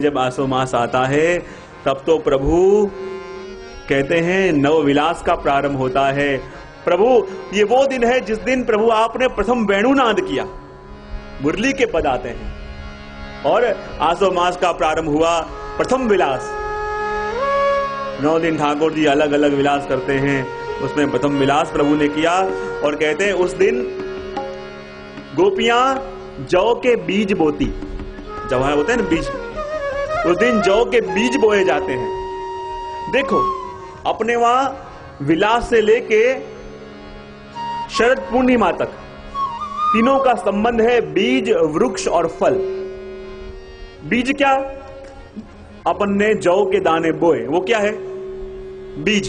जब आसो मास आता है तब तो प्रभु कहते हैं नव विलास का प्रारंभ होता है। प्रभु ये वो दिन है जिस दिन प्रभु आपने प्रथम वेणुनाद किया, मुरली के पद आते हैं और आसो मास का प्रारंभ हुआ प्रथम विलास। 9 दिन ठाकुर जी अलग अलग विलास करते हैं, उसमें प्रथम विलास प्रभु ने किया और कहते हैं उस दिन गोपियां जौ के बीज बोती, जवाहर होते हैं ना बीज, उस दिन जौ के बीज बोए जाते हैं। देखो अपने वहां विलास से लेके शरद पूर्णिमा तक तीनों का संबंध है बीज, वृक्ष और फल। बीज क्या? अपन ने जौ के दाने बोए, वो क्या है? बीज।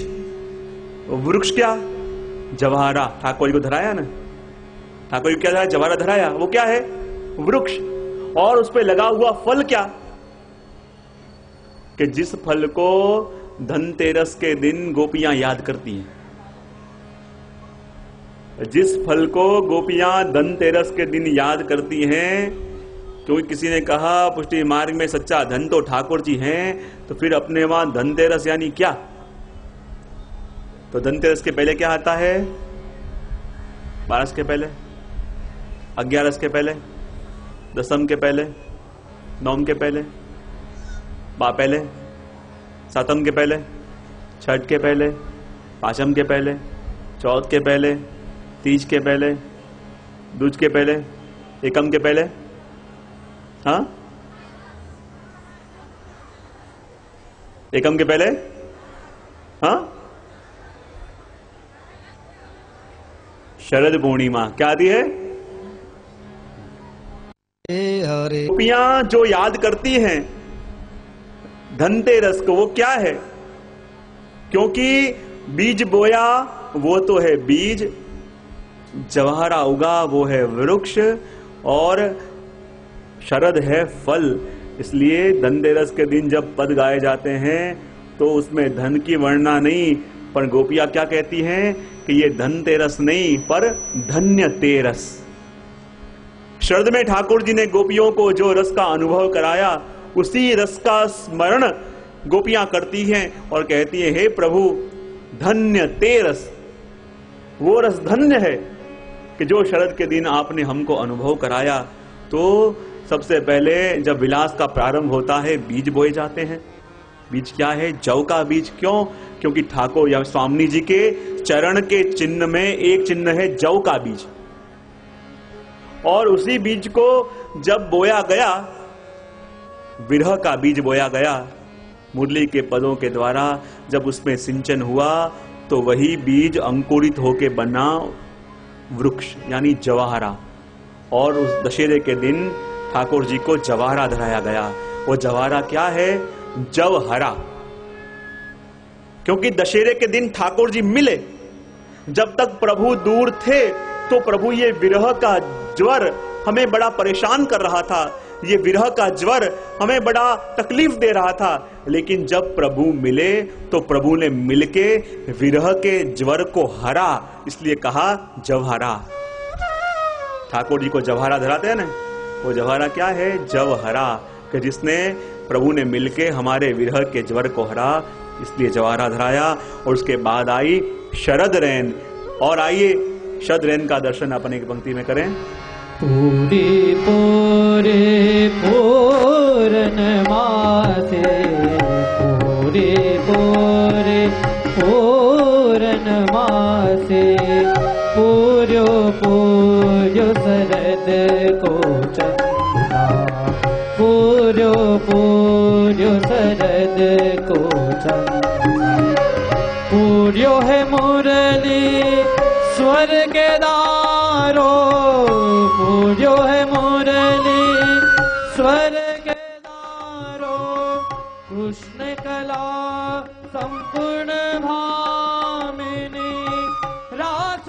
वृक्ष क्या? जवाहरा, ठाकुर जी को धराया ना, ठाकुर जी क्या धराया? जवाहरा धराया, वो क्या है? वृक्ष। और उस पे लगा हुआ फल क्या? कि जिस फल को धनतेरस के दिन गोपियां याद करती हैं, जिस फल को गोपियां धनतेरस के दिन याद करती हैं, क्योंकि किसी ने कहा पुष्टि मार्ग में सच्चा धन तो ठाकुर जी हैं, तो फिर अपने वहां धनतेरस यानी क्या? तो धनतेरस के पहले क्या आता है? 12 के पहले, 11 के पहले, दसम के पहले, नवम के पहले, पहले, सातम के पहले, छठ के पहले, पांचम के पहले, चौथ के पहले, तीज के पहले, दूज के पहले, एकम के पहले, हाँ एकम के पहले, हाँ शरद पूर्णिमा क्या आती है? गोपियां जो याद करती हैं धनतेरस को, वो क्या है? क्योंकि बीज बोया वो तो है बीज, जवाहरा उगा वो है वृक्ष, और शरद है फल। इसलिए धनतेरस के दिन जब पद गाए जाते हैं तो उसमें धन की वर्णना नहीं, पर गोपियां क्या कहती हैं कि ये धनतेरस नहीं पर धन्य तेरस। शरद में ठाकुर जी ने गोपियों को जो रस का अनुभव कराया, उसी रस का स्मरण गोपियां करती हैं और कहती हैं हे प्रभु धन्य तेरस, वो रस धन्य है कि जो शरद के दिन आपने हमको अनुभव कराया। तो सबसे पहले जब विलास का प्रारंभ होता है बीज बोए जाते हैं। बीज क्या है? जौ का बीज। क्यों? क्योंकि ठाकुर या स्वामी जी के चरण के चिन्ह में एक चिन्ह है जौ का बीज, और उसी बीज को जब बोया गया, विरह का बीज बोया गया मुरली के पदों के द्वारा, जब उसमें सिंचन हुआ तो वही बीज अंकुरित होके बना वृक्ष यानी जवाहरा। और उस दशहरे के दिन ठाकुर जी को जवाहरा धराया गया। वो जवाहरा क्या है? जवहरा। क्योंकि दशहरे के दिन ठाकुर जी मिले, जब तक प्रभु दूर थे तो प्रभु ये विरह का ज्वर हमें बड़ा परेशान कर रहा था, ये विरह का ज्वर हमें बड़ा तकलीफ दे रहा था। लेकिन जब प्रभु मिले तो प्रभु ने मिलके विरह के ज्वर को हरा, इसलिए कहा जवहरा। ठाकुर जी को जवहरा धराते हैं ना, वो जवहरा क्या है? जवहरा, कि जिसने प्रभु ने मिलके हमारे विरह के ज्वर को हरा, इसलिए जवहरा धराया। और उसके बाद आई शरद रैन। और आइए शरद रैन का दर्शन अपन एक पंक्ति में करें। पूरी पूरे पूरन मासे, पूरी पूरे पूरन मासे, पूर्यो पूर्यो शरद को चंदा, पूर्यो पूर्यो शरद को चंदा, पूर्यो है मुरली स्वर्ग दारो, पूर्यो है मुरली स्वर्ग दारो, कृष्ण कला संपूर्ण भामिनी, रास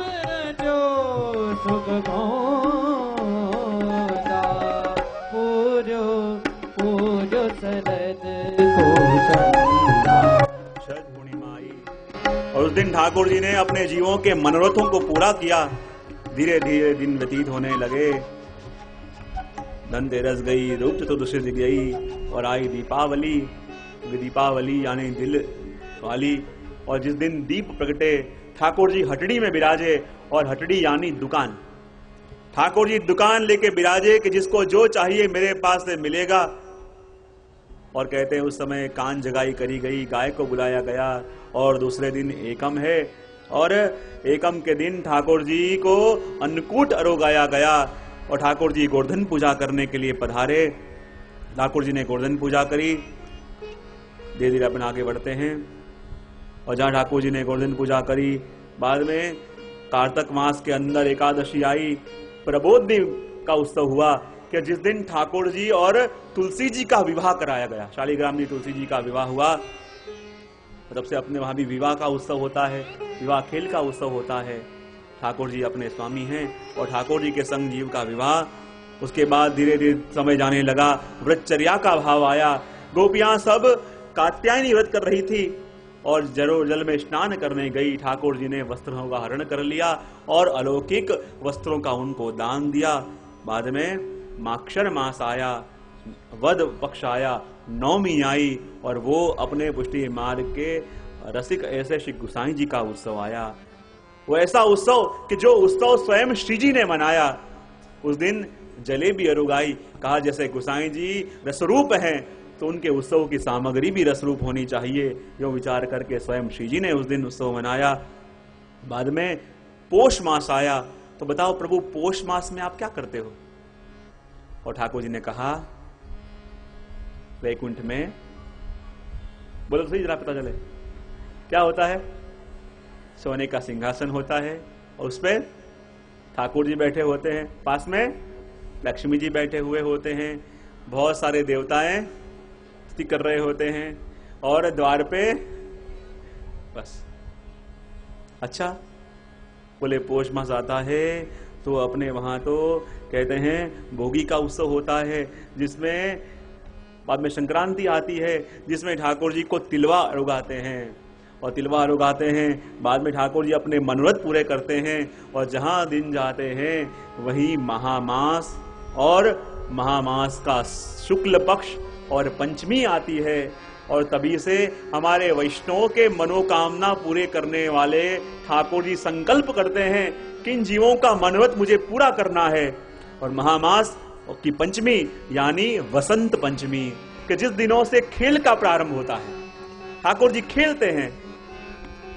जो सुख गोदा, पूर्यो पूर्यो शरद को चंदा। शरद पूर्णिमा आई और उस दिन ठाकुर जी ने अपने जीवों के मनोरथों को पूरा किया। धीरे धीरे दिन व्यतीत होने लगे, धनतेरस गई, रूप चतुर्दशी गई, और आई दीपावली। दीपावली यानी दिल वाली। और जिस दिन दीप प्रगटे, ठाकुर जी हटड़ी में बिराजे, और हटड़ी यानी दुकान। ठाकुर जी दुकान लेके बिराजे कि जिसको जो चाहिए मेरे पास से मिलेगा। और कहते हैं उस समय कान जगाई करी गई, गाय को बुलाया गया, और दूसरे दिन एकम है, और एकम के दिन ठाकुर जी को अन्नकूट अरोगाया गया, और ठाकुर जी गोवर्धन पूजा करने के लिए पधारे। ठाकुर जी ने गोवर्धन पूजा करी। धीरे धीरे अपन आगे बढ़ते हैं। और जहां ठाकुर जी ने गोवर्धन पूजा करी, बाद में कार्तक मास के अंदर एकादशी आई, प्रबोधनी का उत्सव हुआ कि जिस दिन ठाकुर जी और तुलसी जी का विवाह कराया गया। शालिग्राम जी तुलसी जी का विवाह हुआ। तब से अपने वहां भी विवाह का उत्सव होता है, विवाह खेल का उत्सव होता है। ठाकुर जी अपने स्वामी हैं और ठाकुर जी के संग जीव का विवाह। उसके बाद धीरे धीरे समय जाने लगा, व्रतचर्या का भाव आया। गोपियां सब कात्यायनी व्रत कर रही थी और जल में स्नान करने गई। ठाकुर जी ने वस्त्रों का हरण कर लिया और अलौकिक वस्त्रों का उनको दान दिया। बाद में माक्षर मास आया, वद पक्ष आया, नवमी आई, और वो अपने पुष्टि मार्ग के रसिक ऐसे श्री गुसाई जी का उत्सव आया। वो ऐसा उत्सव कि जो उत्सव स्वयं श्री जी ने मनाया। उस दिन जलेबी अरुगाई। कहा जैसे गुसाई जी रसरूप हैं तो उनके उत्सव की सामग्री भी रसरूप होनी चाहिए। यो विचार करके स्वयं श्री जी ने उस दिन उत्सव मनाया। बाद में पोष मास आया। तो बताओ प्रभु, पोष मास में आप क्या करते हो? और ठाकुर जी ने कहा वैकुंठ में, बोलो तो सही जरा पता चले क्या होता है। सोने का सिंहासन होता है और उस पर ठाकुर जी बैठे होते हैं, पास में लक्ष्मी जी बैठे हुए होते हैं, बहुत सारे देवताएं स्तुति कर रहे होते हैं, और द्वार पे बस। अच्छा, बोले पोष मास आता है तो अपने वहां तो कहते हैं भोगी का उत्सव होता है, जिसमें बाद में संक्रांति आती है, जिसमें ठाकुर जी को तिलवा उगाते हैं और तिलवा उगाते हैं। बाद में ठाकुर जी अपने मनोरथ पूरे करते हैं और जहां दिन जाते हैं वहीं महामास, और महामास का शुक्ल पक्ष और पंचमी आती है। और तभी से हमारे वैष्णव के मनोकामना पूरे करने वाले ठाकुर जी संकल्प करते हैं किन जीवों का मनोरथ मुझे पूरा करना है। और महामास की पंचमी यानी वसंत पंचमी, कि जिस दिनों से खेल का प्रारंभ होता है, ठाकुर जी खेलते हैं।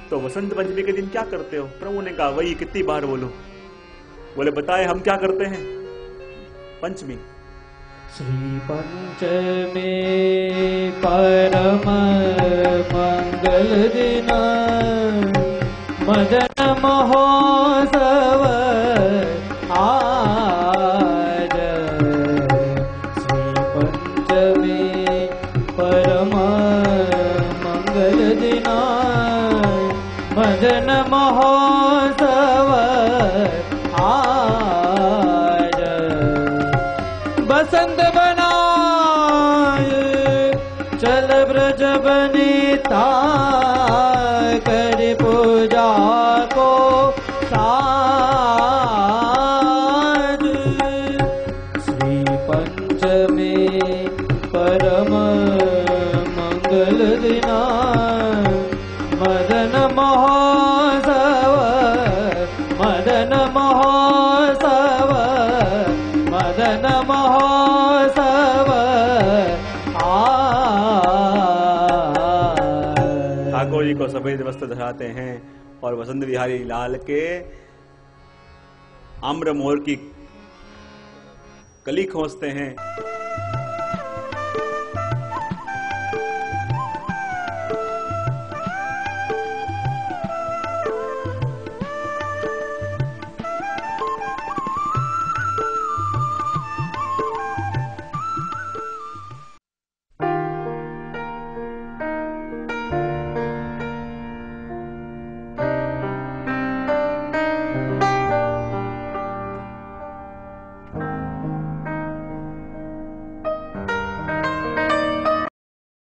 तो वसंत पंचमी के दिन क्या करते हो? प्रभु ने कहा वही कितनी बार बोलो। बोले बताए हम क्या करते हैं पंचमी। श्री पंचमी परम मंगल दिन, मदन महोत्सव आज। श्री पंचमी परम मंगल दिन, मदन महोत्सव आज। बसंत बनाए चल ब्रज बनीता, कर पूजा को साज। श्री पंचमी परम मंगल दिना, मदन महोत्सव, मदन महोत्सव, मदन महोत्सव ठाकुर जी को सफेद वस्त्र धराते हैं और वसंत बिहारी लाल के आम्र मोर की कली खोसते हैं